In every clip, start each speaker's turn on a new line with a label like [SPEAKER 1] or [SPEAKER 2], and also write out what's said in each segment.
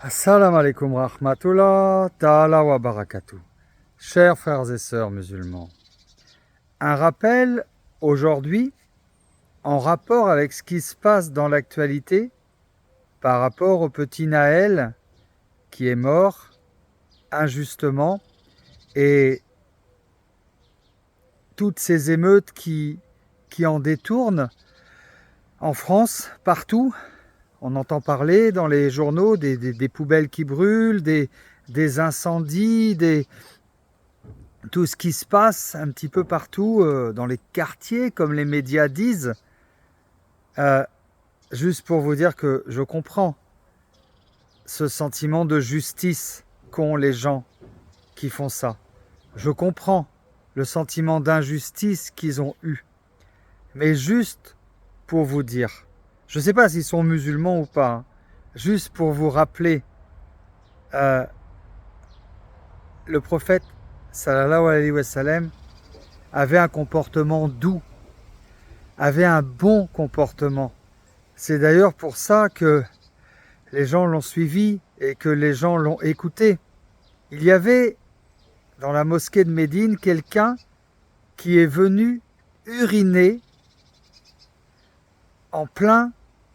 [SPEAKER 1] Assalamu alaikum rahmatullah ta'ala wa barakatuh. Chers frères et sœurs musulmans, un rappel aujourd'hui en rapport avec ce qui se passe dans l'actualité par rapport au petit Naël qui est mort injustement et toutes ces émeutes qui en détournent en France, partout. On entend parler dans les journaux des poubelles qui brûlent, des incendies, tout ce qui se passe un petit peu partout dans les quartiers, comme les médias disent. Juste pour vous dire que je comprends ce sentiment de justice qu'ont les gens qui font ça. Je comprends le sentiment d'injustice qu'ils ont eu. Mais juste pour vous dire, je ne sais pas s'ils sont musulmans ou pas, hein, juste pour vous rappeler, le prophète sallallahu alayhi wa sallam avait un comportement doux, avait un bon comportement. C'est d'ailleurs pour ça que les gens l'ont suivi et que les gens l'ont écouté. Il y avait dans la mosquée de Médine quelqu'un qui est venu uriner en plein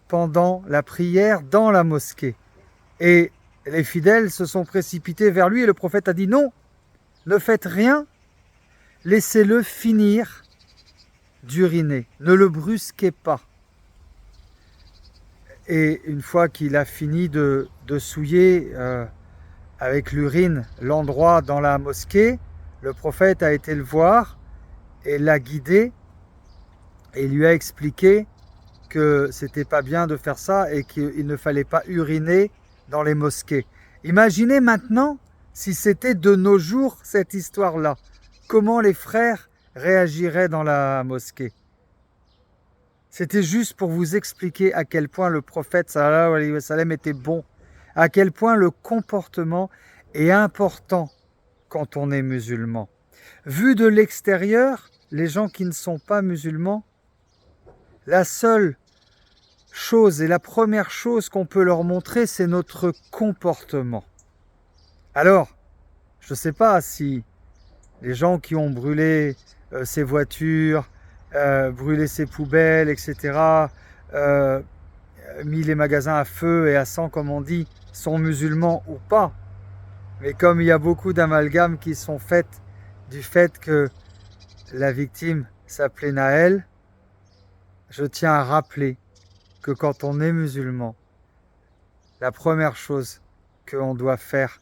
[SPEAKER 1] pendant la prière dans la mosquée. Et les fidèles se sont précipités vers lui et le prophète a dit non, ne faites rien, laissez-le finir d'uriner, ne le brusquez pas. Et une fois qu'il a fini de souiller avec l'urine l'endroit dans la mosquée, le prophète a été le voir et l'a guidé et lui a expliqué que c'était pas bien de faire ça et qu'il ne fallait pas uriner dans les mosquées. Imaginez maintenant si c'était de nos jours cette histoire-là. Comment les frères réagiraient dans la mosquée? C'était juste pour vous expliquer à quel point le prophète sallallahu alayhi wa sallam était bon, à quel point le comportement est important quand on est musulman. Vu de l'extérieur, les gens qui ne sont pas musulmans, la seule chose et la première chose qu'on peut leur montrer, c'est notre comportement. Alors, je ne sais pas si les gens qui ont brûlé ces voitures, brûlé ces poubelles, etc., mis les magasins à feu et à sang, comme on dit, sont musulmans ou pas. Mais comme il y a beaucoup d'amalgames qui sont faites du fait que la victime s'appelait Naël, je tiens à rappeler que quand on est musulman, la première chose qu'on doit faire,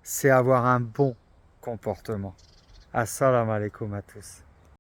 [SPEAKER 1] c'est avoir un bon comportement. Assalamu alaikum à tous.